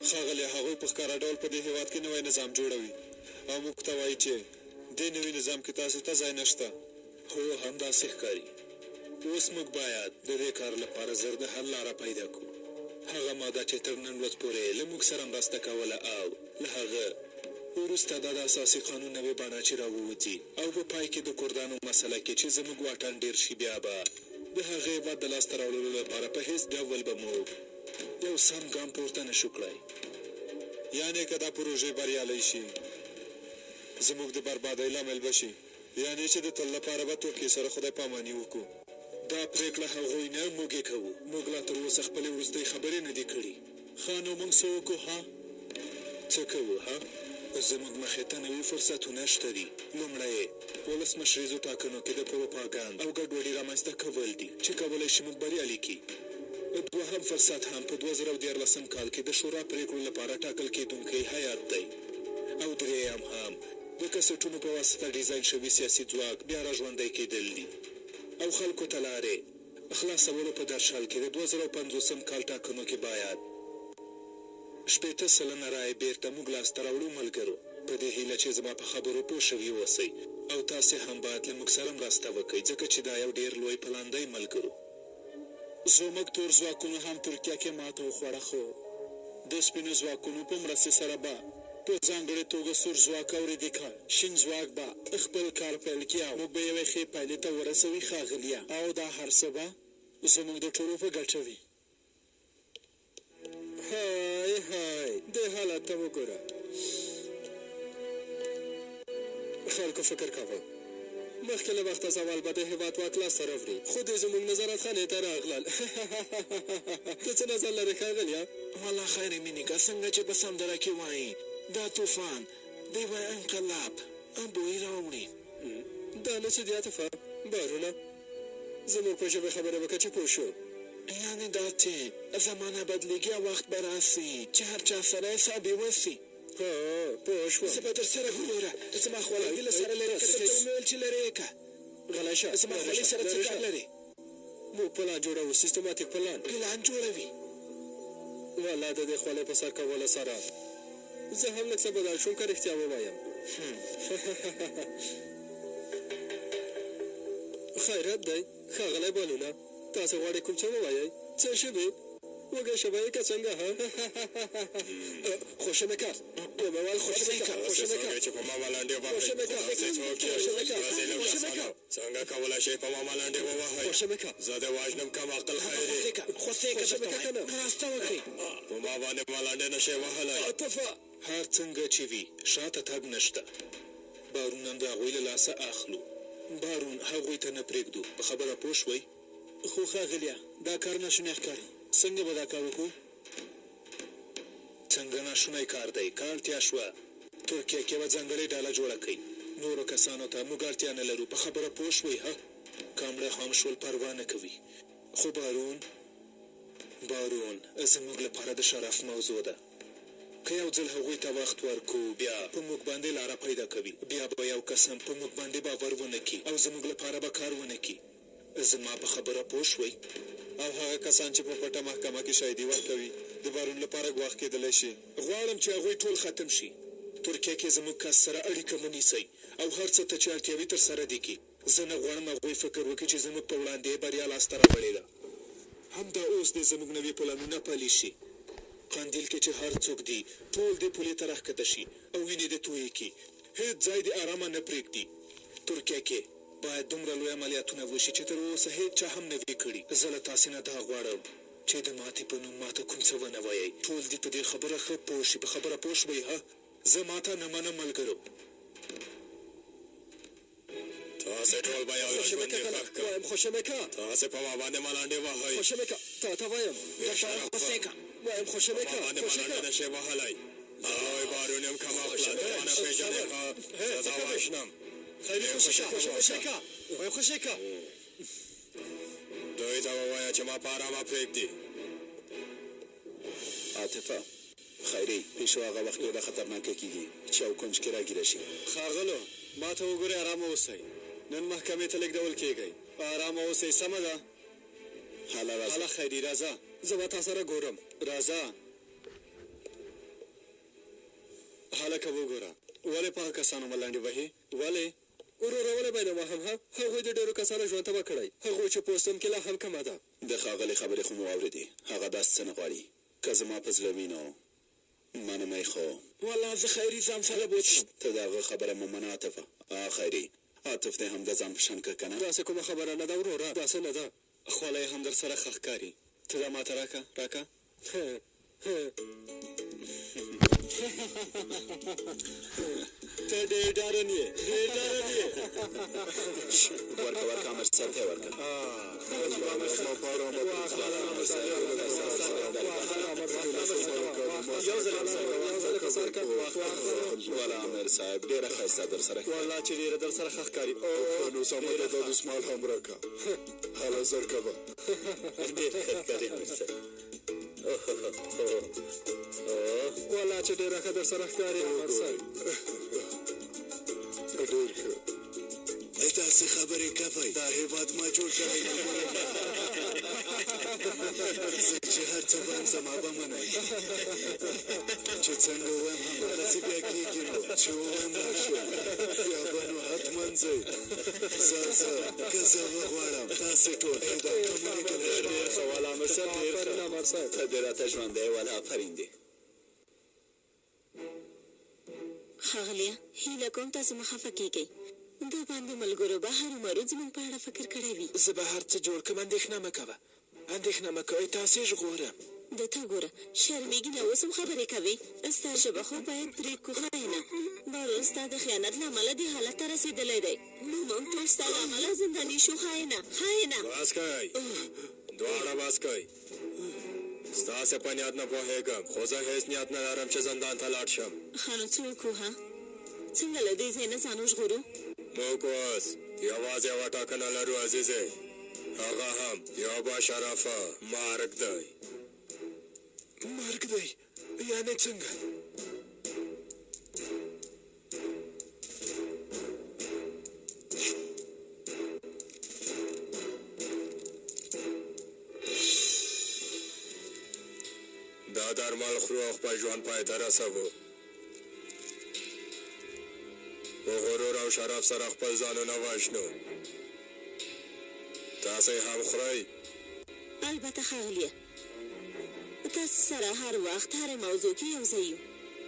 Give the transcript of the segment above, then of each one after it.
ښاغلی هغوی په ښکاره ډول په دې هېواد کې نوی نظام جوړوي او موږ ته وایي چې دې نوي نظام کې تاسو ته ځای نشته. هو همداسې ښکاري. اوس موږ باید د دې کار لپاره زر د حل لاره پیدا کړو. هغه ماده چې تر نن ورځ پورې له موږ سره مرسته کوله او له هغه وروسته دا د اساسي قانون نوې بڼه چې راووځي او په پای کې د کردانو مسله کې چې زموږ واټن ډېر شي بیا به د هغې هېواد د لاسته راوړلو لپاره په هېڅ ډول به موږ یو سم ګام پورته نشو کړی. یعنې که دا پروژې بریالی شي زموږ د بربادۍ لامل به شي، یعنې چې د تل لپاره به ترکیې سره خدای پاماني وکړو. دا پرېکړه هغوی نه موږ یې کوو. موږ لا تر اوسه خپلې وروستۍ خبرې نه دي کړي. ښه نو موږ څه وکړو؟ ها څه کوو؟ ها زموږ مخې ته نوي فرصتونه شته دي. لومړی ولسمشریزو ټاکنو کې د پروپاګند او ګډوډي رامنځته کول دي چې کولی شي موږ بریالي کړي. دوهم فرصت هم په 2014 کال کې د شورا پرېکړو لپاره ټاکل کېدونکی هیات دی. او درېیم هم د کسټونو په واسطه ډیزاین شوي سیاسي ځواک بیا راژوندی کېدل دي او خلکو ته لارې خلاصولو په درشل کې د 2050 کال ټاکنو کې باید 80% رایې بېرته موږ لاسته راوړو. ملګرو په دې هیله چې زما په خبرو پوه شوي اوسئ او تاسې هم باید له موږ سره مرسته وکړئ ځکه چې دا یو ډېر لوی پلان دی. ملګرو زموږ تور ځواکونو هم ترکیه کې ماته وخوړه، خو د سپینو ځواکونو په مرستې سره به په ځانګړې توګه سور ځواک او ریډیکال شین ځواک به خپل کار پیل کړي او موږ به یوې ښې پایلې ته ورسوي ښاغلیه، او دا هر څه به زموږ د ټولو په ګټه وي. های های دې حالت ته وګوره. خلکو فکر کوه مخکې له وخته زوال به د هېواد واک لاسته راوړي، خو دوی زموږ نظارت خانې ته راغلل. ته څه نظر لرې ښاغلیه؟ والله خیر مینیکه څنګه چې په سندره کې وایي دا طوفان دی به انقلاب بوی راوړي. دا نه چې د عاطفه بارونه زموږ په ژبه خبرې وکړه چې پوه شو. یعنې دا چې زمانه بدلېږي او وخت به راسي چې هر چا سره حساب یې وسي. پوه شوم. زه به در سره ګوره زما خولګي له سره لرې که درته ومې ویل چې لرې یې که غلی شه. زما خولۍ سره څه کار لرې؟ موږ پلان جوړوو، سیستماتیک پلان جوړوي. والله د دې خولۍ په سر کولو سره زه هم لږ څه بدل شوم که رښتیا ووایم. خیرت دی ښاغلی بانونه، تاسې غواړئ کوم څه ووایئ؟ څه شوي؟ وږی شوی یې که څنګه؟ خوشمکه ومې ویل خوشمکه چې په ما ملنډې ووهئ. تاسې څوک یې؟ تاسې له کسانو څنګه کولی شئ په ما ملنډې ووهئ؟ زه د وژنم کم عقل خیرې. خوسېکه درته ناسته وکړئ. په ما باندې ملنډې نشئ وهلی. هر څنګه چې وي شاته تګ نشته. بارونه د هغوی له لاسه اخلو. بارون هغوی ته نه پرېږدو. په خبره پوه شوئ؟ خو ښاغلیه دا کار ناشونی ښکاري. څنګه به دا کار وکړو؟ څنګه ناشونی کار دی؟ که اړتیا شوه ترکیه کې یوه ځانګړې ډله جوړه کړئ. نورو کسانو ته موږ اړتیا نه لرو. په خبره پوه شوئ؟ ها که مړه خام شول پروا نه کوي. خو بارون زموږ لپاره د شرف موضوع ده. که یو ځل هغوی ته وخت ورکو بیا په موږ باندې لاره پیدا کوي. بیا به یو قسم په موږ باندې باور ونه کړي او زموږ لپاره به کار ونه کړي. زما په خبره پوه شوئ؟ او هغه کسان چې په پټه محکمه کې شاهدي ورکوي د بارون لپاره ګواښ کېدلی شي. غواړم چې هغوی ټول ختم شي. ترکیه کې زموږ کس سره اړیکه ونیسئ او هر څه ته چې اړتیاوي تر سره دي کړي. زه نه غواړم هغوی فکر وکړي چې زموږ په وړاندې بریا لاسته راوړې ده. همدا اوس دې زموږ نوي پلانونه پلي شي. قندیل کې چې هر څوک دي ټول دې پولې ته راښکته شي او وینې دې تویې کړي. هېڅ ځای دې ارامه نه پرېږدي. ترکیه کې باید دومره لوی عملیاتونه وشي چې تر اوسه هېڅ چا هم نه وي کړي. زه له تاسې نه دا غواړم چې د ماتې په نوم ماته کوم څه ونه وایئ. ټول دې په دې خبره ښه پوه شي. په خبره پوه شوئ؟ ها زه ماته نه منم ملګرو. تاسې ټول به یو ژوند دې خوښ کړم. خوشمکه تاسې په ما باندې ملنډې وهئ. خوشمکه تا ته وایم خوسېکه وایم خوشمکه په ما باندې ملنډې نشئ وهلی. زه لوی بارون یم کم عقله. ته ما نه پېژنې. ښه زه دا وژنم. خوشمکه وایم خوشمکه. دوی ته ووایه چې ما په ارامه پرېږدي. عاطفه خیري پیشو هغه وخت ډېره خطرناکه کېږي چې یو کونج کې راګیره شي. ښاغلو ما ته وګورئ، ارامه اوسئ. نن محکمې ته لېږدول کېږئ. ارامه اوسئ. سمه ده؟ هله خیري راځه، زه به تا سره ګورم. راځه. هلکه وګوره ولې په هغه کسانو ملنډې وهې ولې وروره ولې باید وهم ها هغوی د ډېرو کسانو ژوند تباه کړی هغوی چې پوستم کې لا هم کمه ده د ښاغلي خبرې خو مو واورېدې هغه داسې څه نه غواړي که زما په زړه وي نو منمه خو والله زه خیري ځان سره بوتلم ته د هغه خبره مه منه عاطفه خیري عاطف دی هم د ځان په شان که که نه داسې کومه خبره نه ده وروره داسې نه ده خولۍ هم در سره ښه ښکاري ته دا ماته راکه ته ډېر ډارن یې ورکه امر صاحب ته یې ورکه والا امر صاحب ډېره ښایسته در سره والله چې ډېره در سره ښه ښکاري نو سمه ده دا دسمال هم راکه حاله زر کوه والله چې ډېره ښه در سره ښکاري امر صاحب ډېر ښه داسې خبرې کوئ دا هېواد ما جوړ کړی زه چې هر څه به زما به منئ چې څنګه ووایم همدغسې بیا کېږي نو چې ووایم نشم بیا به نو حتما ځئ ځه که زه وغواړم تاسې ټول دا کمونې کوئ ډېر ښه والا امر صاحب ډېر ښه امر صاحب ته دې راته ژوندی والا آفرین دی ښاغلیه هیله کوم تاسو مه خفه کیږئ دا باندې ملګرو به هرومرو زموږ په اړه فکر کړی وي زه به هر څه جوړ کړم اندېښنه مه کوه اندېښنه مه کوئ تاسې ژغورم د ته ګوره شرمېږي نه اوس هم خبرې کوې ستا ژبه خو باید پرې کړو ښاینه بارون ستا د خیانت له امله دې حالت ته رسېدلی دی نو موږ ټول ستا له امله زنداني شو ښاینه بس کوئ دواړه بس کوئ ستاسې په نیت نه پوهېږم خو زه هېڅ نیت نه لرم چې زندان ته لاړ شم ښه نو څه وکړو ها څنګه له دې ځای نه ځان وژغورو موږ اوس یوازې یوه ټاکنه لرو عزیزې هغه هم یو باشرفه مرګ دی مرګ دی یعنې څنګه دا درمل خورو او خپل ژوند پای ته رسوو په غرور او شرف سره خپل ځانونه وژنو تاسې هم خورئ البته ښاغلیه تاسو سره هر وخت هرې موضوع کې یو ځای یو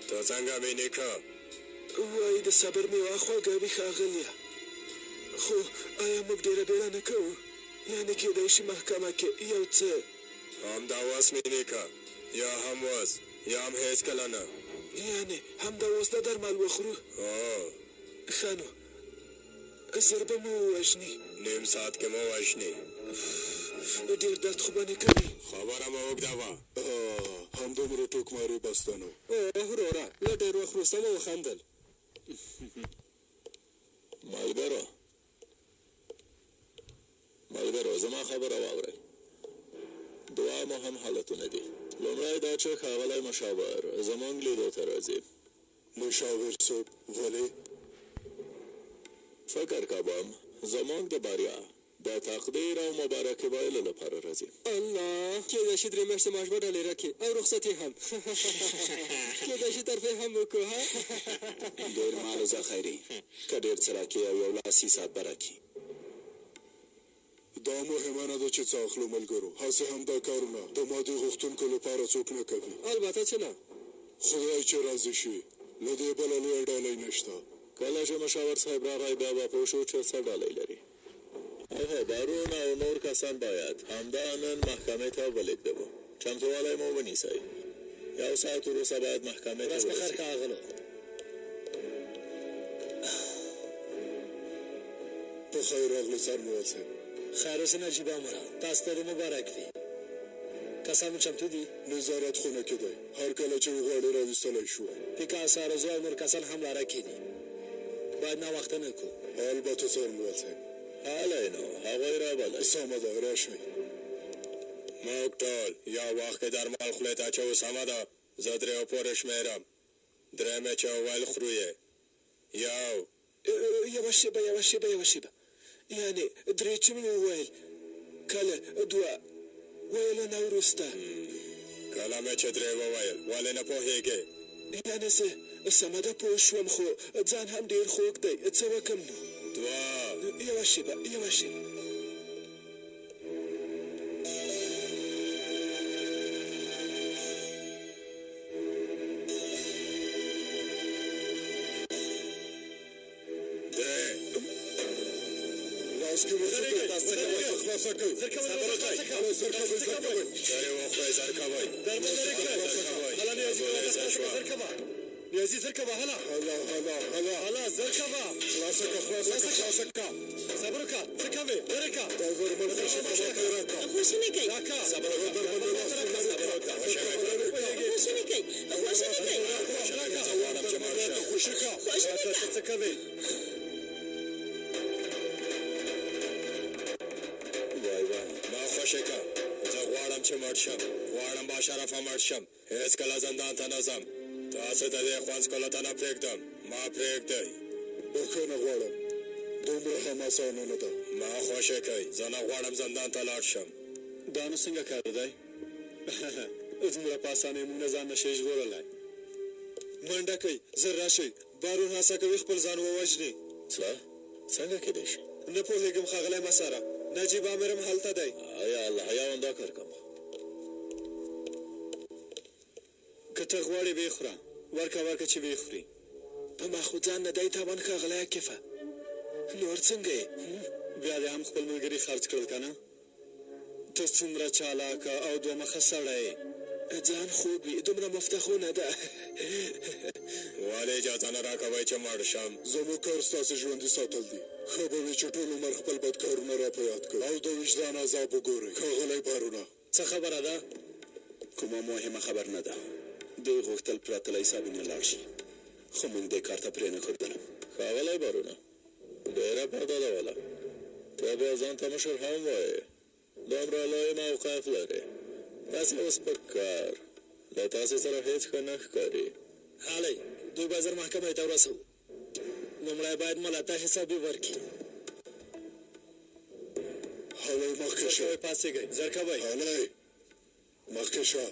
ته څنګه مې نیکه وایي د صبر میوه خوږه وي ښاغلیه خو آیا موږ ډېره بیړه نه کوو یعنې کېدای شي محکمه کې یو څه همدا اوس مې نیکه یا هم اوس یا هم هېڅکله نه یعنې همدا اوس د درمل وخورو ښه نو زر به مو ووژني نیم ساعت کې مو وژني ډېر درد خو به نه کوي خبره مو اوږده وه همدومره ټوکمارې بسته نو وروره له ډېر وخت وروسته مو وخندل ملګرو زما خبره واورئ دوه مهم حالتونه دي لومړی دا چې ښاغلی مشاور زموږ لیدو ته راځي مشاور صاحب ولې فکر کوم زموږ د بریا د تقدیر او مبارکي ویلو لپاره راځي الله کېدای شي 3 میاشتې معاش به ډالۍ راکړي او رخصتي هم کېدای شي ترفیع هم وکړو ها ډېر مال زه خیري که ډېر څه راکړي او یو لاسي ساعت به راکړي دا مهمه نه ده چې څه اخلو ملګرو هسې هم دا کارونه د مادي غوښتونکو لپاره څوک نه کوي البته چې نه خدای چې راضي شي له دې بله لویه ډالۍ نشته کله چې مشاور صاحب راغی بیا به پوه شو چې څه ډالۍ لري بارون او نور کسان باید همدا نن محکمې ته ولېږدوو چمتووالی مو ونیسئ یو ساعت وروسته باید محکمې ته بخیر ښاغلو په خیر راغلی سرموال صاحب خیر اوسې نجیب عمره تاسو ته دې مبارک وي کسان مو چمتو دي نظارت خونه کې دی هر کله چې وغواړي راویستلی شو پیکاس آرزو او نور کسان هم لاره کې دي باید ناوخته نه کړو البته سرموال صاحب هلی نو هغوی رابلئ سمه ده راشئ موږ ټول یو وخت کې درمل خولې ته اچوو سمه ده زه درېو پورې شمېرم درېیمې چې وویل خورو یې یوه شیبه یعنې درې چې مې وویل کله دوه ویله نه وروسته کله مې چې درې وویل ولې نه پوهېږې یعنې څه سمه ده پوه شوم خو ځان هم ډېر خوږ دی څه وکم نو یوه شېبه نیازی زرکبه هلا زرکبه خلاصه که صبر که زکبه درکه خوشی نکی صبر ما خوشه که زه غواړم چې مړ شم غواړم با شرفه مړ شم هېڅکله زندان ته نه ځم تاسو د دې خوند څکلو ته نه پرېږدم ما پرېږدئ بخښنه غواړم دومره هم اسانه نه ده ما خوښه کوي زه نه غواړم زندان ته لاړ شم دا نو څنګه کار دی دومره په اسانۍ موږ نه ځان نشئ ژغورلی منډه کوي زر راشئ بارون هڅه کوي خپل ځان ووژني څه څنګه کېدای شي نه پوهېږم ښاغلی مساره نجیب عامر هم هلته دی یا الله یا همدا کار کوم که ته غواړې ویې خوره ورکه چې ویې خوري په ما خو ځان نه دی تاوان ښاغلی کفه نور څنګه یې بیا دې هم خپل ملګري خرڅ کړل که نه ته څومره چالاکه او دوه مخه سړی ځان خوږ وي دومره مفته خو نه ده ولې اجازه نه راکوئ چې مړ شم زموږ کار ستاسې ژوندي ساتل دي ښه به وي چې ټول عمر خپل بد کارونه را په یاد کړئ او د وجدان عذاب وګورئ ښاغلی بارونه څه خبره ده کومه مهمه خبر نه ده دوی غوښتل پراتلی صابینه لاړ شي خو موږ دې کار ته پرېنښودل ښاغلی بارونه ډېره پرده ده والا ته بیا ځان ته مشر هم وایې دومره لوی موقف لرې داسې اوس په کار له تاسې سره هېڅ ښه نه ښکاري هلئ دوی به زر محکمې ته ورسوو لومړی باید ملا ته حسابي ورکړي هلئ مخکې شه پاڅېږئ زرکبئ هلئ مخکې شه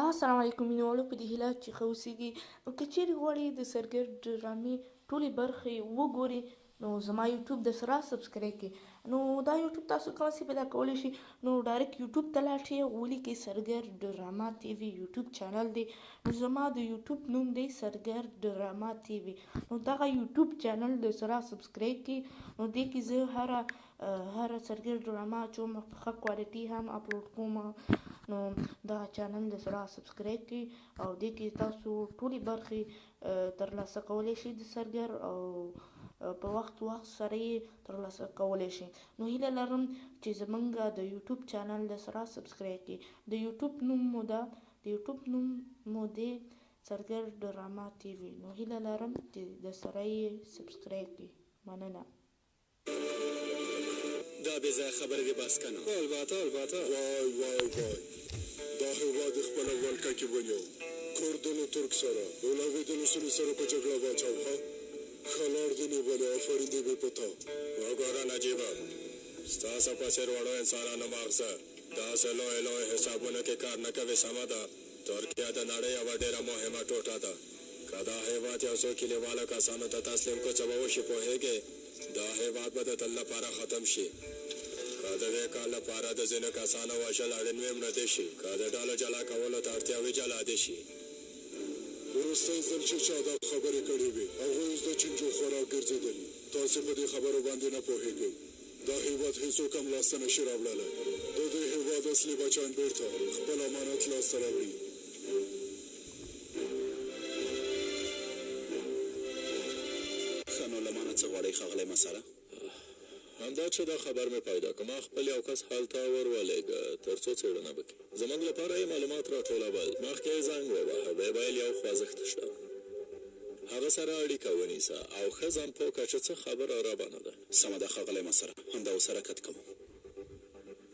السلام علیکم مینوالو په دې هیله چې ښه اوسیږي که چیرې غواړئ د سرګر ډرامې ټولې برخې وګورئ نو زما یوټیوب د سره سبسکرایب کړئ نو دا یوټیوب تاسو کومسې پیدا کولی شي نو ډایرکټ یوټیوب ته لاړ شئ ولیکئ سرګر ډراما ټي وي یوټیوب چینل دی نو زما د یوټیوب نوم دی سرګر ډراما ټي وي نو دغه یوټیوب چینل د سره سبسکرایب کړئ نو دې کې زه هره سرګر ډراما چې په ښه کوالټي هم اپلوډ کوم نو دغه چینل د سره سبسکرایب کړئ او دې کې تاسو ټولې برخې ترلاسه کولی شئ د سرګر او په وخت سره یې ترلاسه کولی شئ نو هیله لرم چې زموږ د یوټیوب چینل د سره سبسکرایب کړئ د یوټیوب نوم مو دی سرګر ډراما ټي وي نو هیله لرم چې د سره یې سبسکرایب کړئ مننه دا بې ځایه خبرې دې بس که نه البته وای دا هېواد یې خپله ولکه کې ونیو کردلو ترک سره د ولوېدلو سلو سره په جګړه واچاو ښه ښه لار دې نیولې آفرین دې وي په تا وګوره نجیبه ستاسو په څېر وړو انسانانو ماغزه داسې لوی حسابونو کې کار نه کوي سمه ده ترکیه د نړۍ یوه ډېره مهمه ټوټه ده که دا هېواد یو څو کلیوالو کسانو ته تسلیم کړو څه به وشي پوهېږې دا هېواد به د تل لپاره ختم شي که د دې کار لپاره د ځینو کسانو وژل اړین وي مړه دې شي که د ډلو جلا کولو ته اړتیا وي جلا دې شي وروستی ځل چې چا دا خبرې کړې وي هغوی اوس د چینجو خوراک ګرځېدلي تاسې په دې خبرو باندې نه پوهېږئ دا هېواد هېڅوک هم لاسته نشي راوړلی د دې هېواد اصلي بچیان بېرته خپل امانت لاسته راوړي ښه نو له مانه څه غواړئ ښاغلی مساله همدا چې دا خبر مې پیدا کړ ما خپل یو کس هلته ورولېږه تر څو څېړنه وکړي زموږ لپاره یې معلومات راټولول مخکې یې زنګ وواهه ویې ویل یو خوځښت شته هغه سره اړیکه ونیسه او ښه ځان پوه کړه چې څه خبره رابانه ده سمه ده ښاغلی مسره همدا اوس حرکت کوم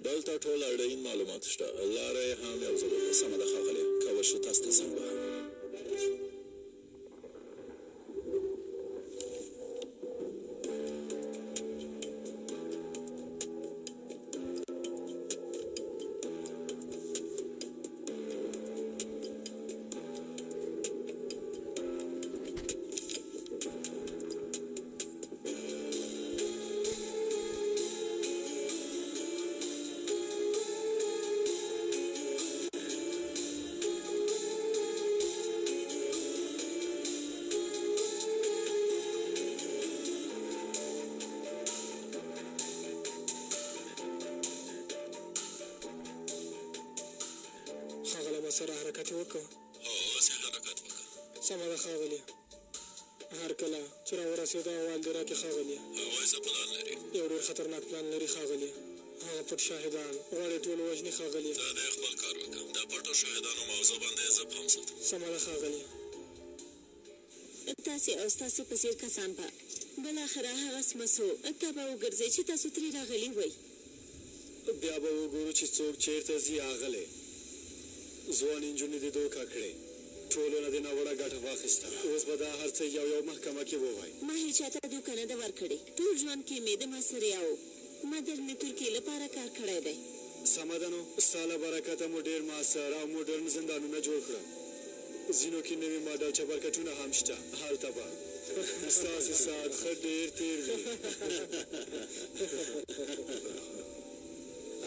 دلته ټول اړین معلومات شته لاره یې هم یو ځل سمه ده ښاغلی که وشو تاسو ته زنګ وهم سره حرکت وکړه؟ هو هسې حرکت وکړه. سمه ده ښاغلیه. هر کله چې راورسېده اول دې راکړې ښاغلیه. هغوی څه پلان لري؟ یو ډېر خطرناک پلان لري ښاغلیه. هغه پټ شاهدان غواړي ټول وژني ښاغلیه. ته دې خپل کار وکړه. د پټو شاهدانو موضوع باندې زه پام ساتم. سمه ده ښاغلیه. تاسې او ستاسې په څېر کسان به بالاخره هغه سمڅو ته به وګرځئ چې تاسو ترې راغلي وئ. بیا به وګورو چې څوک چېرته ځي اغلې. ځوان نجونې دې دوکه کړې، ټولو نه دې ناوړه ګټه واخیسته. اوس به دا هر څه یو محکمه کې ووایي. ما هېچ چاته دوکه نه ده ورکړې. ټول ژوند کې مې د مصریه او مدرنې ترکیې لپاره کار کړی دی. سمه ده نو، ستا له برکته مو ډېر معاصر او موډرن زندانونه جوړ کړل. ځینو کې نوي ماډل چپرکټونه هم شته. هلته به ستاسې ساعت ښه ډېر تېر وي.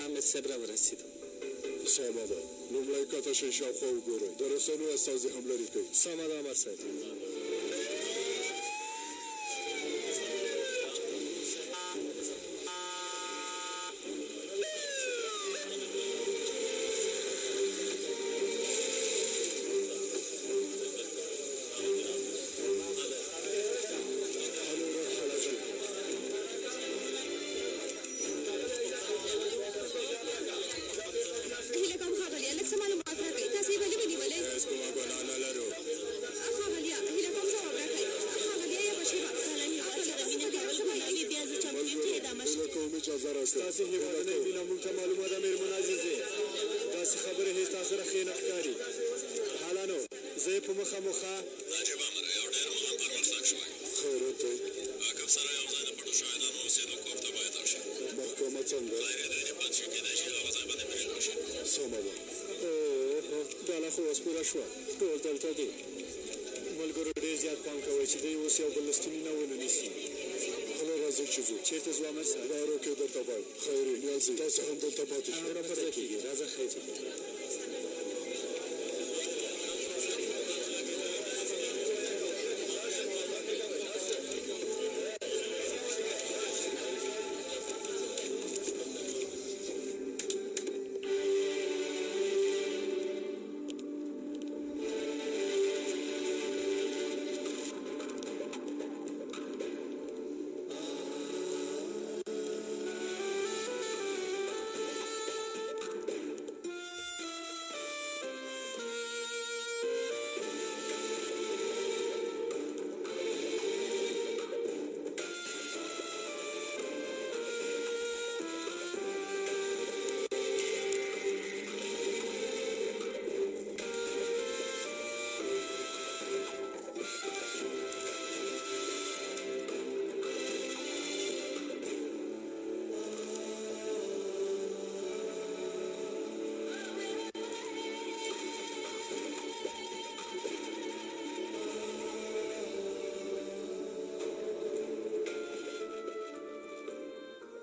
احمد صاحب راورسېدو. سمه ده، لومړی کته شئ، شاوخوا وګورئ. د رسنیو استازي هم لرې کوي. سمه ده امر صاحب. ستاسې هېوادونه وینه موږ ته معلومه ده مېرمن عزیزې. داسې خبرې هېڅ تا سره ښې نه ښکاري. حالا نو زه یې په مخامخه ناجب امره یو ډېر مهم پرمختګ شوی. خیرت دی. عاقب سره یو ځای د پټو شاهدانو اوسېدو کور ته باید ورشي. محکمه څنګه؟ غیر اداري پد شي، کېدای شي هغه ځای باندې پرېښودل شي. سمه ده. اوه، دا لا خو اوس پوره شوه. ټول دلته دي. ملګرو ډېر زیات پام کوئ چې دوی اوس یو بل له ستوني ونه نیسي. هله راځئ چې ځو. چېرته ځو امر صاحب؟ لارو کې درته وایم. خیرې نیازي، تاسې هم دلته پاتې شئ. امر پرځه کېږي. راځه خېټې.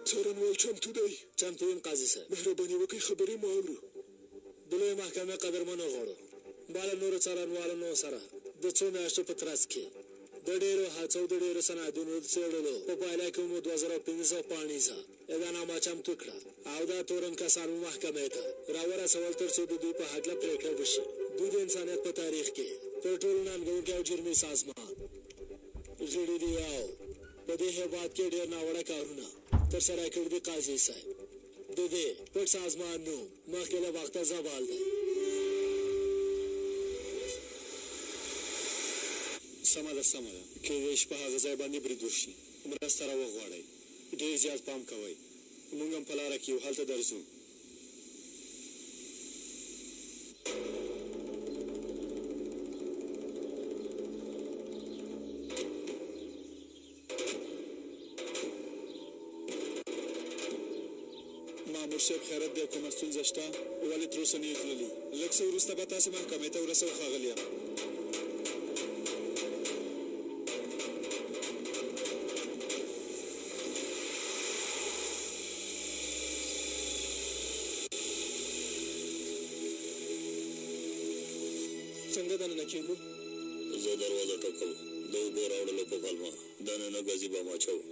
څارنوال چمتو دی. چمتو یم قاضي صاحب. مهرباني وکړئ خبرې مو اورو. د لویې محکمې قدرمنو غړو ما له نورو څارنوالانو سره د څو میاشتو په ترڅ کې د ډېرو هڅو د ډېرو سندونو د څېړلو په پایله کې مو 2500 پاڼیزه اعلاننامه چمتو کړه او دا تورن کسان مو محکمې ته راورسول تر څو د دوی په هکله پرېکړه وشي. دوی د انسانیت په تاریخ کې تر ټولو ننګونکی او جرمي سازمان غړي دي او په دې هېواد کې ډېر ناوړه کارونه ترسره کړي دي. قاضي صاحب د دې پټ سازمان نوم مخکې له وخته زوال دی. سمه ده کېدای شي په هغه ځای باندې برید وشي. مرسته راوغواړئ. ډېر زیات پام کوئ. موږ هم په لاره کې یو، هلته درځو. مامور صاحب خیرت دی، کومه ستونزه شته؟ ولې تر اوسه نه یې تللي؟ لږ څه وروسته به تاسې محکمې ته ورسوو ښاغلیه. څنګه دننه کېږو؟ زه دروازه ټکوم. د اوبو راوړلو په پلمه دننه ګزي به ماچوو.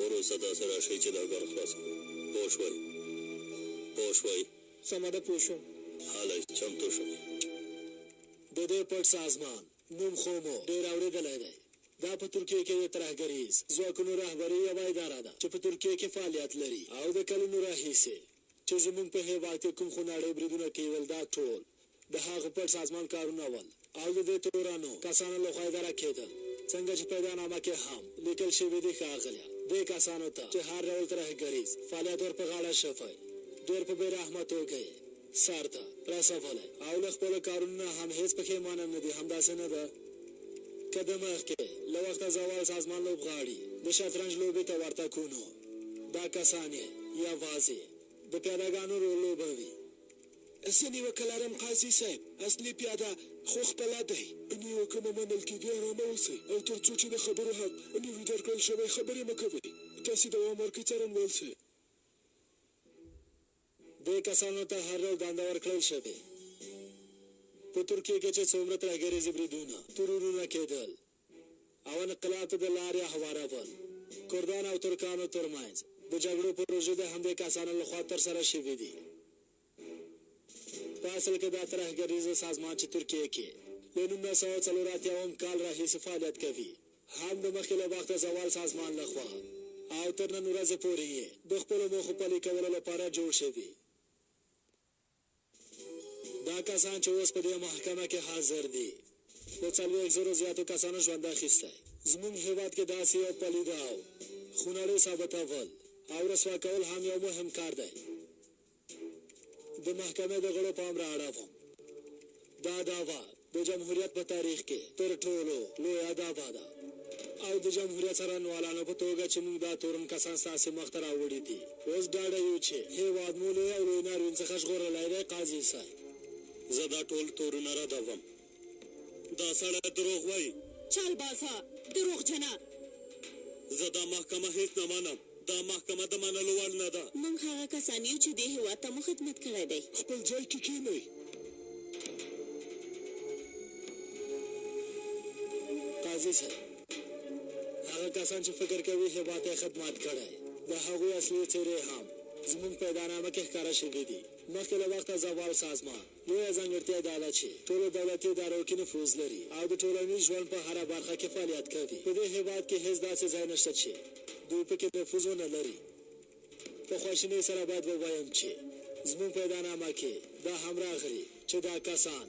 وروسته تاسې راشئ چې دا ګر خلاص کړو. پوه شوئ؟ سمه ده، پوه شوم. حالا چمتو شئ. دې پټ سازمان نوم خو مو ډېر اورېدلی دی. دا په ترکیه کې د ترهګریز ځواکونو رهبري یوه اداره ده چې په ترکیه کې فعالیت لري او د کلونو راهیسې چې زموږ په هېواد کې کوم خونړی بریدونه کېدل دا ټول د هغه پټ سازمان کارونه ول او د دې تورانو کسانو لخوا اداره کېدل. څنګه چې پیدانامه کې هم لیکل شوي دي ښاغلیه دې کسانو ته چې هر ډول ترهګریز فعالیت ور په غاړه شوی ډېر په بېرحمه توګه یې سر ته رسولی او له خپلو کارونو نه هم هېڅ پښیمانه نه دي. همداسې نه ده که د مخکې له وخته زوال سازمان لوبغاړي د شطرنج لوبې ته ورته کونو دا کسان یې یوازې د پیادهګانو رول لوبوي. زه نیوکه لرم قاضي صاحب، اصلي پیاده خو خپله دی. نیوکه مو منل کېږي، ارامه اوسئ او تر څو چې د خبرو حق نه وي درکړل شوی خبرې مه کوئ. تاسې دوام ورکړئ څارنوال صاحب. دې کسانو ته هر ډول دنده ورکړل شوې. په ترکیه کې چې څومره ترهګریزې بریدونه ترورونه کېدل او انقلاب ته د لارې هوارول کردان او ترکانو ترمنځ د جګړو پروژې د همدې کسانو لخوا ترسره شوي دي. په اصل کې دا ترهګریزه سازمان چې ترکیه کې له 1984 کال راهیسې فعالیت کوي هم د مخکې له وخته زوال سازمان لخوا او تر نن ورځې پورې یې د خپلو موخو پلي کولو لپاره جوړ شوي. دا کسان چې اوس په دې محکمه کې حاضر دي له 40,000 زیاتو کسانو ژوند اخیستی. زموږ هېواد کې داسې یو پلیده او خونړی ثابتول او رسوا کول هم یو مهم کار دی. د محکمې د غړو پام را اړوم. دا دعوه د جمهوریت په تاریخ کې تر ټولو لویه دعوه ده او د جمهوریت څارنوالانو په توګه چې موږ دا تورن کسان ستاسې مخته راوړي دي اوس ډاډه یو چې هېواد مو له یو لوی ناورین څخه ژغورلی دی. قاضي صاحب زه دا ټول تورونه ردوم. دا سړی دروغ وایي. چالبازه دروغجنه. زه دا محکمه هیڅ نه منم. دا محکمه د منلو وړ نه ده. موږ هغه کسان یو چې دې هېواد ته مو خدمت کړی دی. خپل ځای کې کښېنئ. قاضي صاحب هغه کسان چې فکر کوي هېواد ته خدمت کړی د هغوی اصلي څېرې هم زموږ پیدانامه کې ښکاره شوي دي. مخکې له وخته زوال سازمان لویه ځانګړتیا دا ده چې ټولو دولتي ادارو کې نفوذ لري او د ټولنیز ژوند په هره برخه کې فعالیت کوي. په دې هېواد کې هېڅ داسې ځای نشته چې دوی پکې نفوذ ونه لري. په خواشینۍ سره باید ووایم چې زموږ پیدانامه کې دا هم راغلي چې دا کسان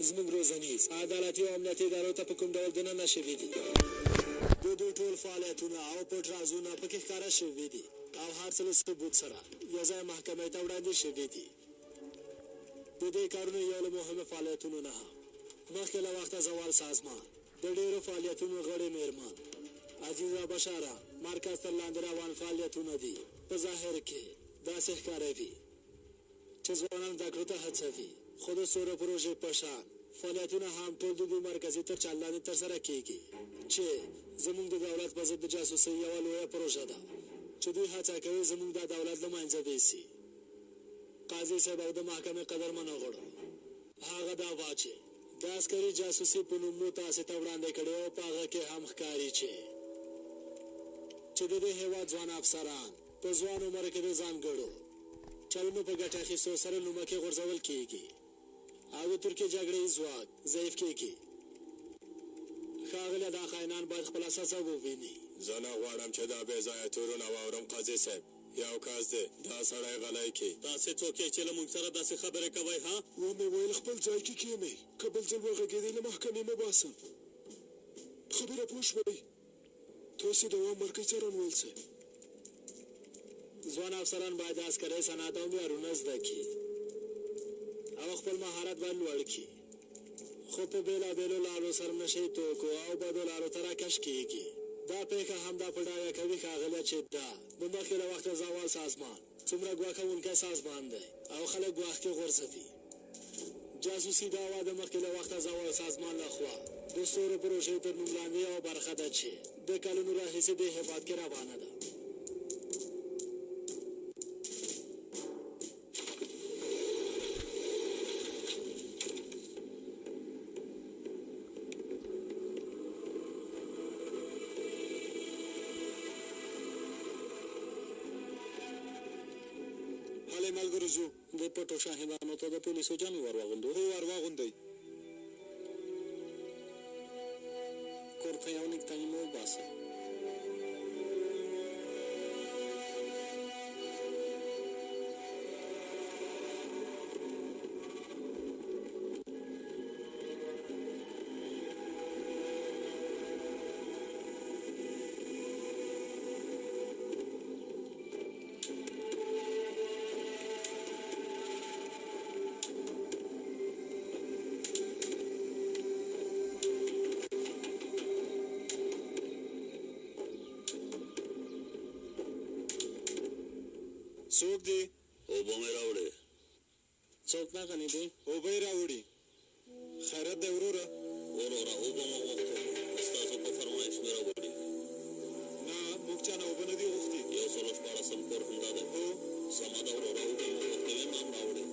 زموږ روزنیز عدالتي او امنیتي ادارو ته په کوم ډول دننه شوي دي. د دوی ټول فعالیتونه او پټ رازونه پکې ښکاره شوي دي او هر څه له ثبوت سره یو ځای محکمې ته وړاندې شوي دي. د دې کارونو یو له مهمو فعالیتونو نه هم مخکې له وخته زوال سازمان د ډېرو فعالیتونو غړې مېرمن عزیزه بشاره مرکز تر لاندې روان فعالیتونه دي. په ظاهر کې داسې ښکاروي چې ځوانان زده کړو ته هڅوي، خو د سورو پروژې په شان فعالیتونه هم ټول د دوی مرکزي تر چال لاندې ترسره کېږي چې زموږ د دولت په ضد د جاسوسۍ یوه لویه پروژه ده چې دوی هڅه کوي زموږ دا دولت له منځه ویسي. قاضي صاحب او د محکمې قدرمنو غړو هغه دعوا چې د عسکري جاسوسي په نوم مو تاسې ته وړاندې کړې او په هغه کې هم ښکاري چې د دې هېواد ځوان افسران په ځوان عمر کې د ځانګړو چلونو په ګټه اخیستو سره نومکې غورځول کېږي او د ترکیې جګړې ځواک ضعیف کېږي. ښاغلیه دا خاینان باید خپله سزا وویني. زه نه غواړم چې دا بې ځایه تورونه واورم. قاضي صاحب یو کس دی دا سړی غلی کړي. تاسې څوک یې چې له موږ سره داسې خبرې کوئ؟ ها ومې ویل خپل ځای کې کښېنئ. که بل ځل وغږېدئ له محکمې مه باسم. خبره پوه شوئ؟ تاسې دوام ورکړئ څارنوال صاحب. ځوان افسران باید د عسکرۍ صنعت او معیارونه زده کړي او خپل مهارت باید لوړ کړي، خو په بېلابېلو لارو سرنشي توکو او بدو لارو ته راکش کېږي. دا پېښه همدا په ډاګه کوي ښاغلیه چې دا د مخکې له وخته زوال سازمان څومره ګواښونکی سازمان دی او خلک ګواښ کې غورځوي. جاسوسي دعوا د مخکې له وخته زوال سازمان لخوا د ستورو پروژې تر نوم لاندې یوه برخه ده چې د کلونو راهیسې دې هېواد کې روانه ده. ملګرو ځو د پټو شاهدانو ته د پولیسو جامې ور واغوندو. هو ور واغوندئ. نکتنی مو باسه څوک دی اوبه مې راوړې څوک نه غني دی اوبه یې راوړي خیرت دی وروره وروره اوبه مو غوښتو ستاسو په فرمایش مې راوړي نه موږ چا نه اوبه نه دي غوښتي 114 کور همدا دی هو سمه ده وروره اوبه مو غوښتې وې ما هم راوړې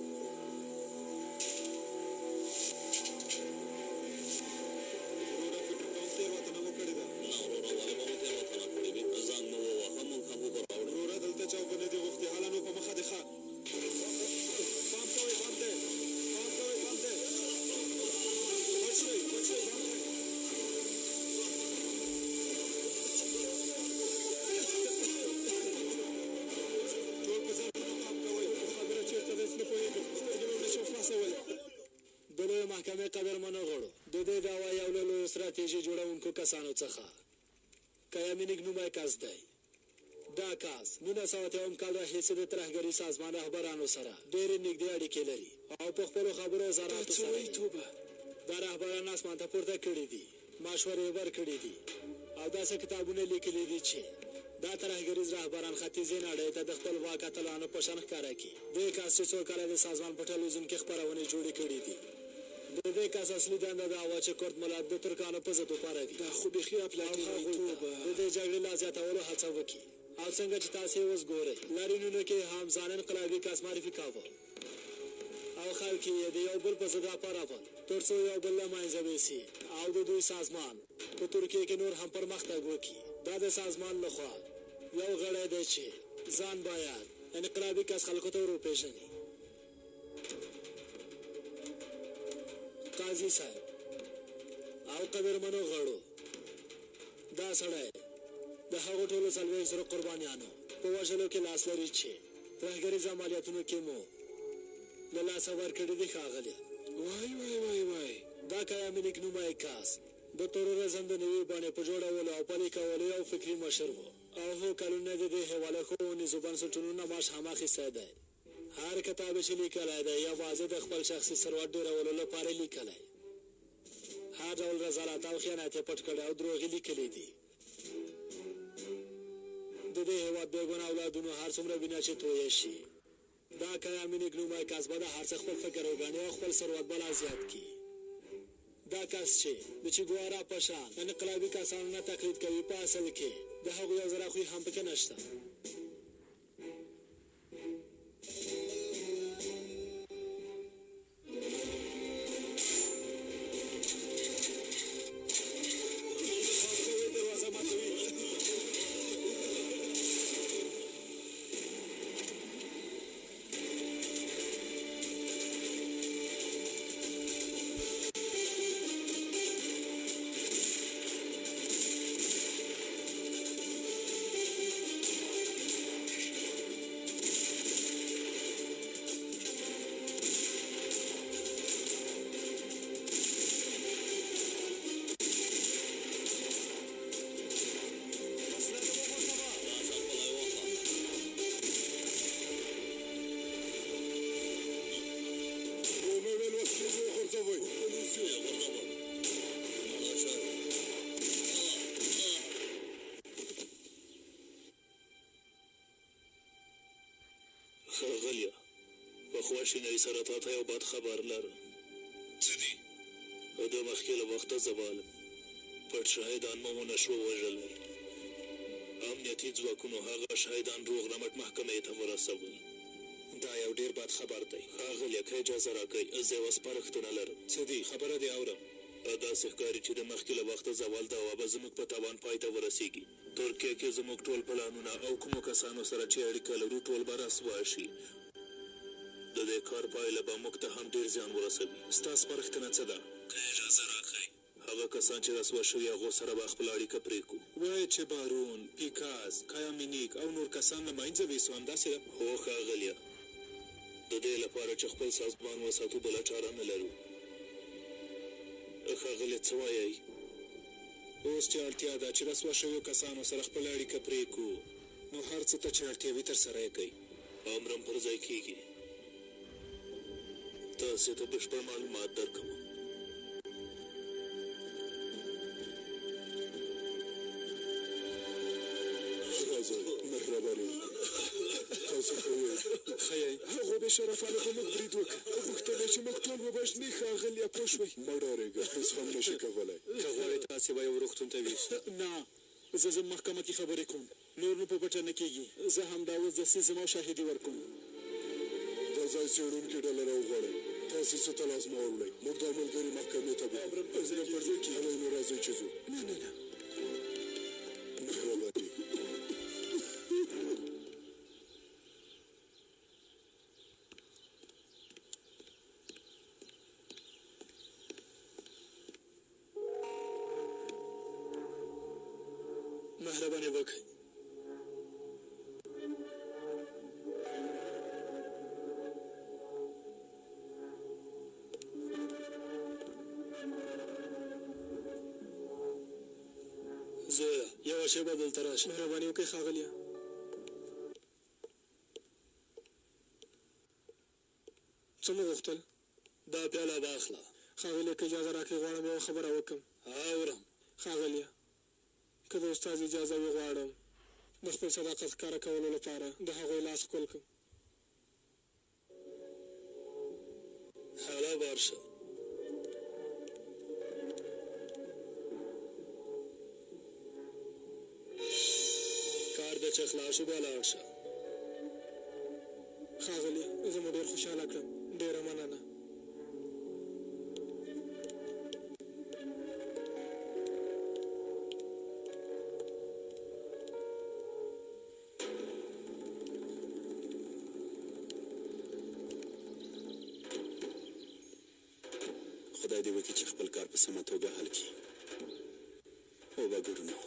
وروره فکر کوم تېروتنه مو کړې ده نه وروره ولې به مو تېروتنه کړې وي ځان مو ووهه موږ هم اوبه راوړو وروره دلته چا اوبه نه دي غوښتي هله نو په مخه دې ښه پام کوئ پام دی پام کوئ پام دی پټ شئ پټ شئ پام کوئ ټول په ځانونو پام کوئ خبره چېرته ده هېڅ نه پوهېږم سترګې مې نشم خلاصولی د لویې محکمې قدرمنو غړو د دې دعوا یو له لویو ستراتیژي جوړونکو کسانو څخه کیامینیک نومی کس دی دا کس 1901 کال راهیسې د ترهګرۍ سازمان رهبرانو سره ډېرې نږدې اړیکې لري او په خپلو خبرو وزاراتو سره دا رهبران اسمان ته پورته کړي دي مشورې ورکړي دي او داسې کتابونه لیکلي دي چې دا ترهګریز رهبران ختیځې نړۍ ته د خپل واک اتلانو په شان ښکاره کړي دې کس چې څو کاله د سازمان په ټلویزیون کې خپرونې جوړې کړي دي د دې کس اصلي دنده دا وه چې کورد ملت د ترکانو په ضد وپاروي دا خو بیخي افلاطونیتوبه د دې جګړې لا زیاتولو هڅه وکړي او څنګه چې تاسې یې اوس ګورئ لارینونو کې هم ځان انقلابي کس معرفي کاوه او خلک یې د یو بل په ضد راپارول تر څو یو بل له منځه یوسي او د دوی سازمان په ترکیې کې نور هم پرمختګ وکړي دا د سازمان لخوا یو غړی دی چې ځان باید انقلابي کس خلکو ته ور وپېژني قاضي صاحب او قدرمنو غړو دا سړی د هغو ټولو 40 قربانیانو په وژلو کې لاس لري چې ترهګریز عملیاتونو کې مو له لاسه ورکړي دي ښاغلیه وای وای وای وای دا کیامینیک نومی کس د تروریزم د نوي بڼې په جوړولو او پلي کولو یو فکري مشر و او هو کلونه د دې حواله ښوونیزو بنسټونو نه معاش هم اخیستی دی هر کتاب چې لیکلی دی یوازې د خپل شخصي ثروت ډېرولو لپاره لیکلی هر ډول رذالت او خیانت یې پټ کړی او دروغ یې لیکلی دي د دې هېواد بېګونه اولادونو هر څومره وینه چې تویه شي دا کیامینیک نومی کس به د هر څه خپل فکر وګڼي او خپل ثروت به لا زیات کړي دا کس چې د چیګوارا په شان انقلابي کسانو نه تقلید کوي په اصل کې د هغو یو ذره خوی هم پکې نشته ښاغلیه په خواشینۍ سره تا ته یو بد خبر لرم څه دي د مخکې له وخته زوال پټ شاهدان مو ونه شوه وژلی امنیتي ځواکونو هغه شاهدان روغ رمټ محکمې ته ورسول دا یو ډېر بد خبر دی ښاغلیه که اجازه راکئ زه یوه سپارښتنه لرم څه دي خبره دې اورم داسې ښکاري چې د مخکې له وخته زوال دعوا به زموږ په تاوان پای ته ورسیږي ترکیه کې زموږ ټول پلانونه او کومو کسانو سره چې اړیکه لرو ټول به رسوا شي د دې کار پایله به موږ ته هم ډېر زیان ورسوي ستا سپارښتنه څه ده که اجازه راکئ هغه کسان چې رسوا شوي هغو سره به خپله اړیکه پرېږدو. وایي چې بارون، پیکاز، کایامینیک او نور کسان له منځه ویسو، همداسې ده؟ هو ښاغلیه، د دې لپاره چې خپل سازمان وساتو بله چاره نه لرو. ښاغلې څه وایئ؟ اوس چې اړتیا ده چې رسوا شویو کسانو سره خپله اړیکه پرېږدو، نو هر څه ته چې اړتیا وي ترسره یې کوئ. امرم پر ځای کېږي. تاسې ته بشپړ معلومات درکوم. مهرباني تاسو ښه یئ؟ ښه یئ؟ هغو بې شرفانو په موږ برید وکړ، غوښتل یې چې موږ ټول ووژني. ښاغلیه پوه شوئ؟ مه ډارېږه، هېڅ هم نشي کولی. که غواړئ تاسې به یو روغتون ته یوسو. نه، زه ځم محکمه کې خبرې کوم، نور نو په پټه نه کېږي. زه همدا اوس دسې ځم او شاهدي ورکوم. دا ځای څېړونکي ډله راوغواړئ، تاسې څه ته لازمه وړئ. موږ دا ملګري محکمې ته بوځو. هلئ نو راځئ چې ځو. نه نه نه، مهرباني. مهرباني وکړئ. زویه، یوه شېبه دلته راشه. مهرباني وکړئ ښاغلیه. څه مو غوښتل؟ دا پیاله واخله. ښاغلیه، که اجازه راکړئ غواړم یوه خبره وکړم. اورم. ښاغلیه، که د استاد اجازه وي غواړم د خپل صداقت ښکاره کولو لپاره د هغوی لاس ښکل کړم. حالا بار شه. کار د چې خلاص شو بیا لاړ شه. ښاغلیه، زه مو ډېر خوشحاله کړم. ډېره مننه. خدای دې وکړي چې خپل کار په سمه توګه حل کړي. وګورو نو.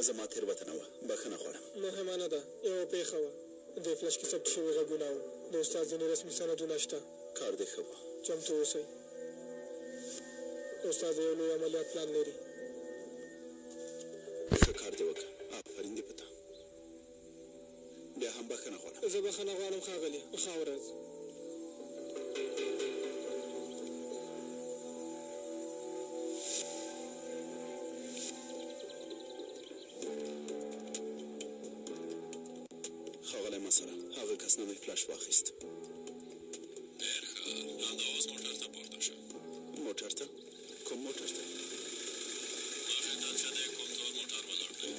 زما تېروتنه وه، بښنه غواړم. مهمانه ده، یوه پېښه وه. د فلش کې ثبت شوي غږونه وو. د استاد ځینې رسمي سندونه شته. کار دې ښه و. چمتو اوسئ. استاد یو لوی عملیات پلان لري. ښه کار دې وکړه. آفرین دې په تا. بیا هم بښنه غواړم. زه بښنه غواړم ښاغلیه. ښه ورځ. ښاغلی مسله، هغه کس نه مې فلش واخیست. ډېر ښه، همدا اوس موټر ته پورته شه. موټر ته؟ کوم موټر ته؟ مخې ته چې دی کوم تور موټر ولاړ دی.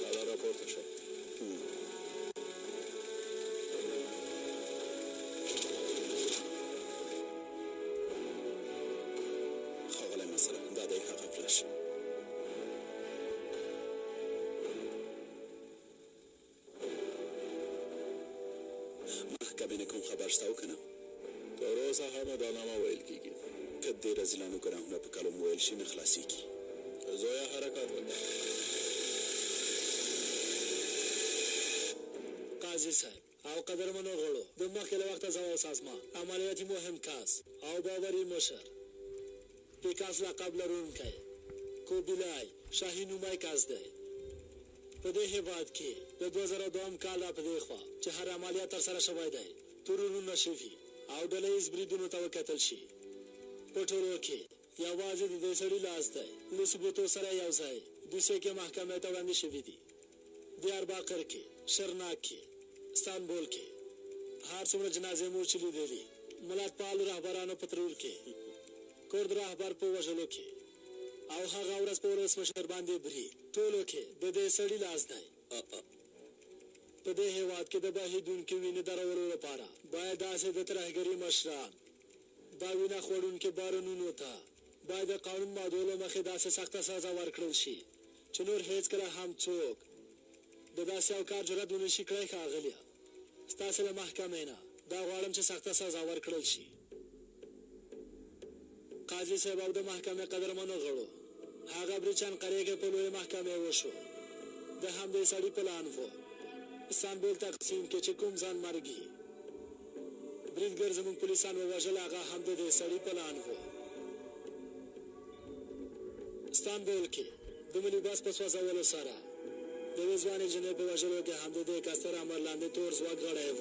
حالا راپورته شه. ښاغلی مسله، دا دی هغه فلش. محکمې نه کوم خبر شته او که نه؟ تر اوسه هم دا نامه ویل کېږي. که دې رذیلانو ګناهونه په کلم وویل شي نه خلاصېږي. زویه حرکت وکړه. قاضي صاحب او قدرمنو غړو، د مخکې له وخته زما سازمان عملیاتي مهم کس او باوري مشر پیکاس لقب لرونکی کوبیلای شاهي نومی کس دی. په دې هېواد کې د 2002 کال را په دې خوا چې هر عملیات ترسره شوی دی، تورونونه شوي او ډله ییز بریدونو ته وکتل شي. په ټولو کې یوازې د دې سړي لاس دی. له ثبوتو سره یو ځای دوسیې کې محکمې ته وړاندې شوي دي. دیارباقر کې، شرناک کې، استانبول کې هر څومره جنازې مو چې لیدلي، ملت پالو رهبرانو په ترور کې، کرد رهبر په وژلو کې او هغه ورځ په ولسمشر باندې بري ټولو کې د دې سړي لاس دی. په دې هېواد کې د بهیدونکي وینې درولو لپاره باید داسې د ترهګري مشران دا وینه خوړونکي بارونونو ته باید د قانون مادو له مخې داسې سخته سزا ورکړل شي چې نور هېڅکله هم څوک د داسې یو کار جرأت ونه شي کړی. ښاغلیه، ستاسې له محکمې نه دا غواړم چې سخته سزا ورکړل شي. قاضي صاحب او د محکمې قدرمنو غړو، هغه بریچن قریه کې په لویې محکمې وشو. د همدې سړي پلان و استانبول تقسیم کې چې کوم ځان مرګي بریدګر زموږ پولیسان ووژل، هغه هم د دې سړي پلان و. استانبول کې د ملي بس په سوځولو سره د یوې ځوانې جنۍ په وژلو کې هم د دې کس تر امر لاندې تور ځواک غړی و.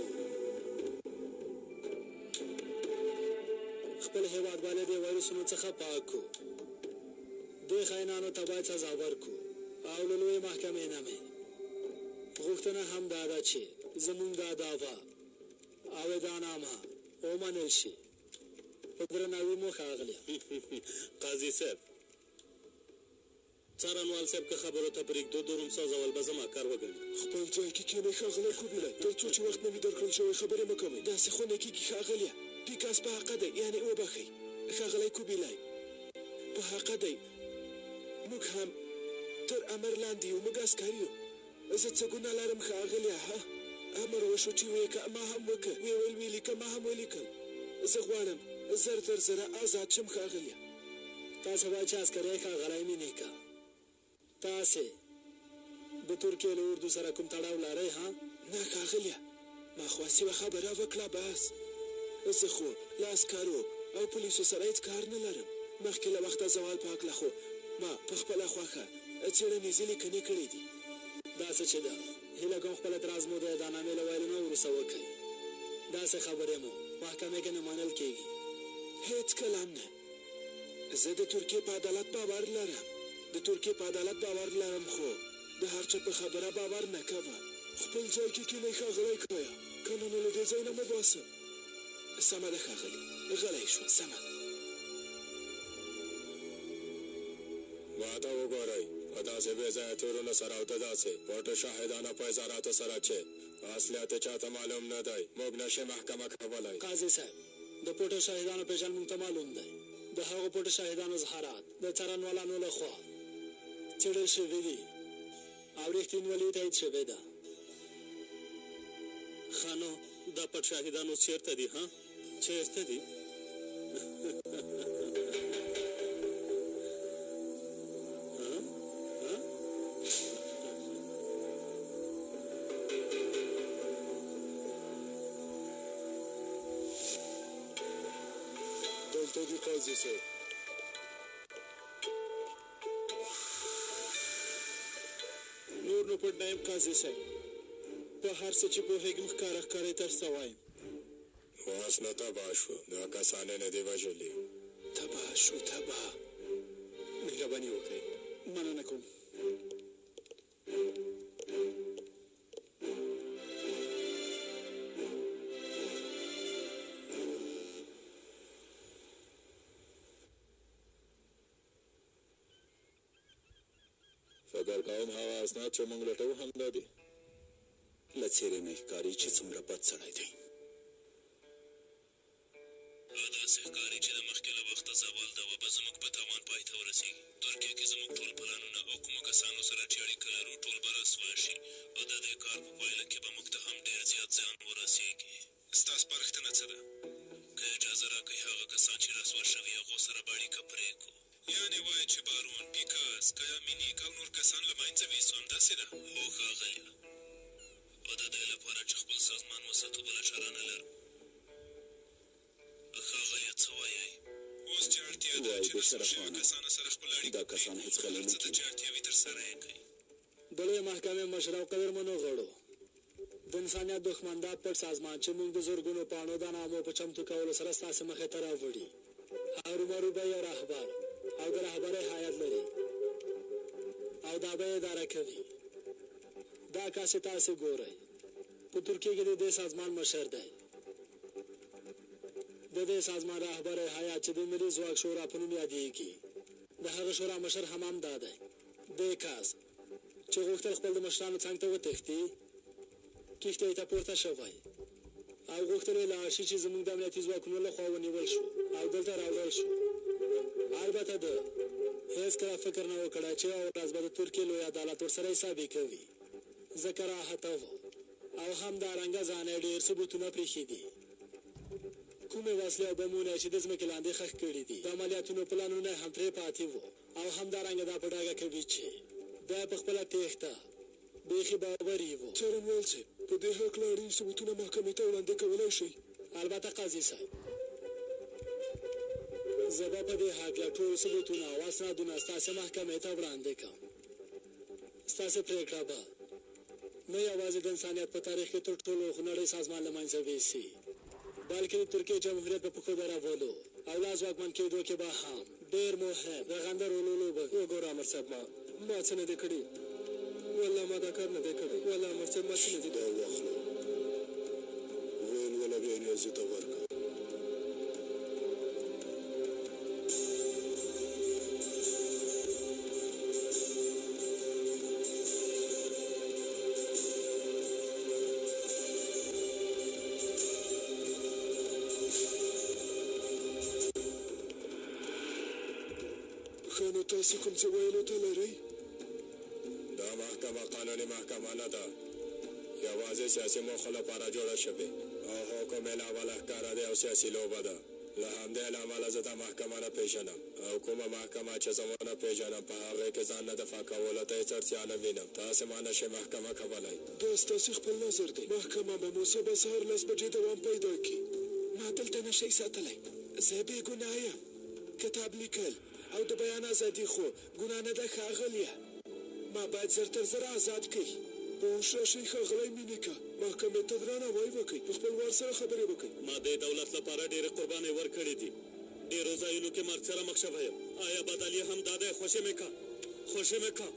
خپل هېواد باید د وایرسونو څخه پاک کړو. دې خاینانو ته باید سزا ورکړو او له لویې محکمې نه مې غوښتنه هم دا ده چې زموږ دا دعوه او ادعانامه ومنل شي. په درناوي مو ښاغلیه. قاضي صاحب، څارنوال صاحب که خبرو ته پرېږدو د روم سوځول به زما کار وګڼي. خپل ځای کې کښېنئ ښاغلی کوبیلی، تر څو چې وخت نه وي درکړل شوی خبرې مه کوئ. داسې خو نه کېږي ښاغلیه. پیکاس په حقه دی، یعنې وبښئ ښاغلی کوبیلی، په حقه دی. موږ هم تر امر لاندې یو، موږ عسکر یو. زه څه ګناه لرم ښاغلیه؟ امر وشو چې ویې که ما هم وکړه، ویې ویل ویې لیکه ما هم ولیکل. زه غواړم زر تر زره آزاد شم ښاغلیه. تاسې باید چې عسکری ښاغلی مینې که تاسې د ترکیې له اردو سره کوم تړاو لرئ؟ نه ښاغلیه، ما خو سیوه خبره وکړه بس. زه خو له عسکرو او پولیسو سره هېڅ کار نه لرم. مخکې له وخته زوال په هکله خو ما په خپله خوښه څېړنیزې لیکنې کړې دي. داسې چې ده هیله کوم خپل اعتراض مو د اعدامنامې له ویلو نه وروسته وکړئ. داسې خبرې مو محکمې کې نه منل کېږي. هېڅکله نه. زه د ترکیې په عدالت باور لرم. د ترکیې په عدالت باور لرم، خو د هر چا په خبره باور نه کوه. خپل ځای کې کښېنئ ښاغلی کویه، که نه نو له دې ځای نه مه باسم. سمه ده ښاغلي، غلی شو. سمه ده. ما ته وګورئ، په داسې بې ځایه تورونو سره او د داسې پټو شاهدانه په اظهاراتو سره چې اصلیت یې چاته معلوم نه دی، موږ نشي محکمه کولی. قاضي صاحب، د پټو شاهدانو پېژند موږ ته معلوم دی. د هغو پټو شاهدانو اظهارات د څارنوالانو له خوا څېړل شوي دي او رښتینولي تایید شوې ده. ښه نو دا پټ شاهدان اوس چېرته دي؟ چېرته دي؟ دلته دي قاضي صاحب. نور نو پټ نه یم قاضي صاحب، په هر څه چې پوهېږم ښکاره ښکاره یې درته وایم. اوس نو تباه شو، دا کسان یې نه دي وژلي. تباه شو، تباه. مهرباني وکړئ، مننه کوم. فکر کوم هغه اسناد چې موږ لټوو همدا دي. له څېرې مې ښکاري چې څومره بد سړی دی. داسې ښکاري چې د مخکې له وخته زوال دعوه به زموږ په تاوان پای ته ورسېږي. ترکیې کې زموږ ټول پلانونه او کومو کسانو سره چې اړیکه لرو ټول به رسوا شي او د دې کار په پایله کې به موږ ته هم ډېر زیات زیان ورسېږي. ستاسو سپارښتنه څه ده؟ که اجازه راکړئ هغه کسان چې رسوا شوي هغو سره به اړیکه پرېږدو. یعنې وایي چې بارون، پیکاس، کایامینیک او نور کسان له منځه ویسو، همداسې ده؟ هو ښاغلیه، او د دې لپاره چې خپل سازمان وساتو بله چاره نه لرو. ښاغلیه څه وایئ؟ اوس چې اړتیا ده چې رسوا شوي کسانو سره خپل اړیکه دا کسان هېڅکله نه څه ده چې اړتیا وي ترسره یې کړئ. د لویې محکمې مشر او قدرمنو غړو، د انسانیت دښمن دا پټ سازمان چې موږ د زرګونو پاڼو د نامو په چمتو کولو سره ستاسې مخې ته راوړي، هرومرو به یو رهبر او د رهبرۍ هیات لري او دا به یې اداره کوي. دا کس چې تاسې ګورئ په ترکیې کې د دې سازمان مشر دی. د دې سازمان رهبر هیات چې د ملي ځواک شورا په نوم یادېږي د هغه شورا مشر همام دا دی دې کس چې غوښتل خپل د مشرانو څنګ ته وتښتي کښتۍ ته پورته شوی او غوښتل یې لاړ شي چې زموږ د امنیتي ځواکونو لخوا ونیول شو او دلته راوړل شو البته ده هېڅکله فکر نه و کړی چې یوه ورځ به د ترکیې لوی عدالت ورسره حسابي کوي ځکه راحته و او همدارنګه ځان یې ډېر ثبوتونه پرېښي دي کومې وسلې او بمونه چې د ځمکې لاندې ښخ کړي دي د عملیاتونو پلانونه هم پرې پاتې وو او همدارنګه دا په ډاګه کوي چې دا په خپله تېښته بیخي باوري وو څارنوال صاحب په دې هکله اړین ثبوتونه محکمې ته وړاندې کولی شئ البته قاضي صاحب زه به په دې هکله ټول ثبوتونه او اسنادونه ستاسې محکمې ته وړاندې کړم ستاسې پرېکړه به نه یوازې د انسانیت په تاریخ کې تر ټولو خونړی سازمان له منځه ویسي بلکې د ترکیې جمهوریت په پښو درولو او لا ځواکمن کېدو کې به هم ډېر مهم رغنده رول ولوبوي وګوره امر صاحب ما څه نه دی کړي والله ما دا کار نه دی کړی والله امر صاحب ما څه نه دی دا واخله ویل وله بیا نیازي ته ورکړه ښه نو تاسې کوم څه ویلو ته لرئ دا محکمه قانوني محکمه نه ده یوازې سیاسي موخو لپاره جوړه شوې او حکم یې له اوله ښکاره دی او سیاسي لوبه ده له همدې له امله زه دا محکمه نه پېژنم او کومه محکمه چې زه ونه پېژنم په هغې کې ځان نه دفاع کولو ته هېڅ اړتیا نه وینم تاسې ما نشئ محکمه کولی دا ستاسې خپل نظر دی محکمه به مو سبا سهار 10 بجې دوام پیدا کړي ما دلته نشئ ساتلی زه بې ګناه یم کتاب لیکل او د بیان ازادي خو ګناه نه ده ښاغلیه ما باید زر تر زر آزاد کړي په هوښ راشئ ښاغلی مینیکه محکمې ته درناوی وکړئ په خپل وار سره خبرې وکړئ ما د دولت لپاره ډېرې قربانۍ ورکړې دي ډېرو ځایونو کې مرګ سره مخ شوی یم آیا بدل یې هم دا دی خوشې مې که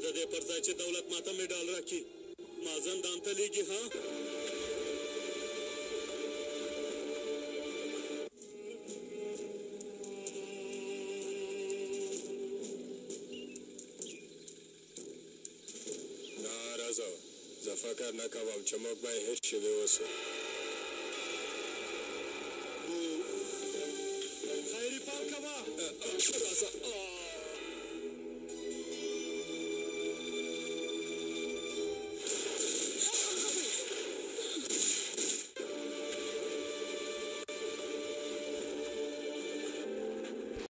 د دې پر ځای چې دولت ماته مډال راکړي ما زندان ته لیږي ها زه فکر نه کوم چې موږ به هېڅ شوي اوسو خیري پام کوه